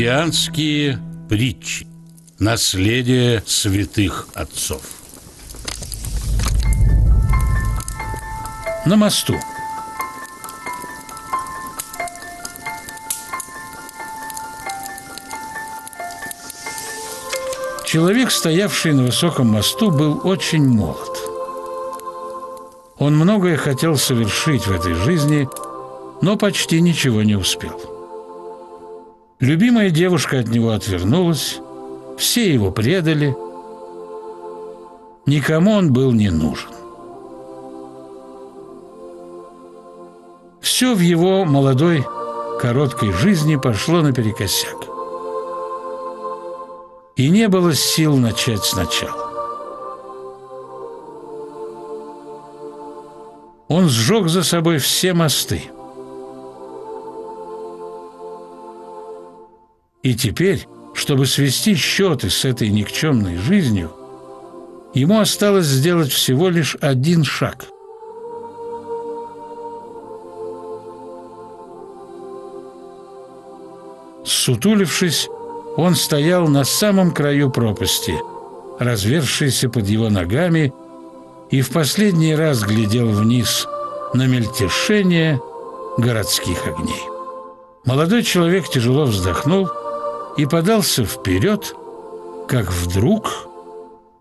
Христианские притчи. Наследие святых отцов. На мосту. Человек, стоявший на высоком мосту, был очень молод. Он многое хотел совершить в этой жизни, но почти ничего не успел. Любимая девушка от него отвернулась, все его предали, никому он был не нужен. Все в его молодой, короткой жизни пошло наперекосяк. И не было сил начать сначала. Он сжег за собой все мосты. И теперь, чтобы свести счеты с этой никчемной жизнью, ему осталось сделать всего лишь один шаг. Ссутулившись, он стоял на самом краю пропасти, разверзшейся под его ногами, и в последний раз глядел вниз на мельтешение городских огней. Молодой человек тяжело вздохнул и подался вперед, как вдруг...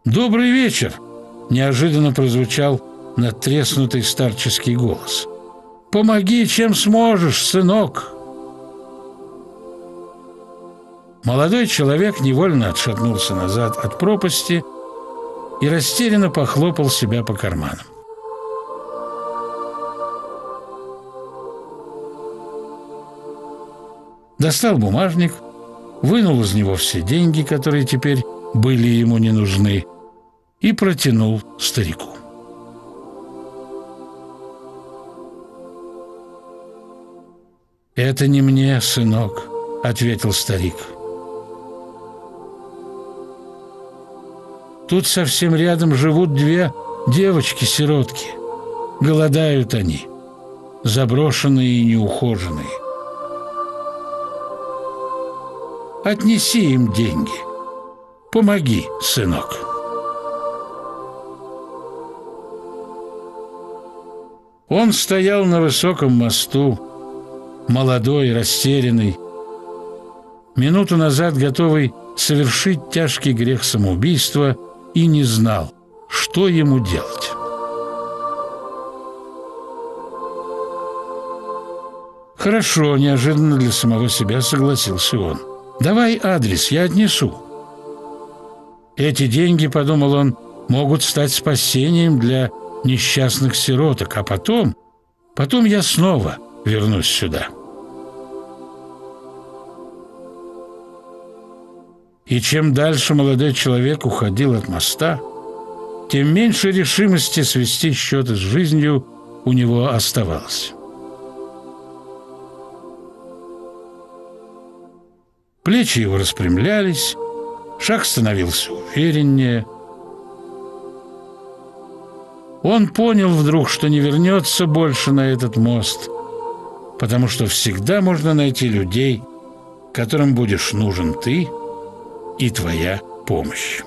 «Добрый вечер!» — неожиданно прозвучал надтреснутый старческий голос. «Помоги, чем сможешь, сынок!» Молодой человек невольно отшатнулся назад от пропасти и растерянно похлопал себя по карманам. Достал бумажник, вынул из него все деньги, которые теперь были ему не нужны, и протянул старику. «Это не мне, сынок», — ответил старик. «Тут совсем рядом живут две девочки-сиротки. Голодают они, заброшенные и неухоженные. Отнеси им деньги. Помоги, сынок». Он стоял на высоком мосту, молодой, растерянный, минуту назад готовый совершить тяжкий грех самоубийства, и не знал, что ему делать. «Хорошо», — неожиданно для самого себя согласился он. «Давай адрес, я отнесу». Эти деньги, подумал он, могут стать спасением для несчастных сироток, а потом я снова вернусь сюда. И чем дальше молодой человек уходил от моста, тем меньше решимости свести счеты с жизнью у него оставалось. Плечи его распрямлялись, шаг становился увереннее. Он понял вдруг, что не вернется больше на этот мост, потому что всегда можно найти людей, которым будешь нужен ты и твоя помощь.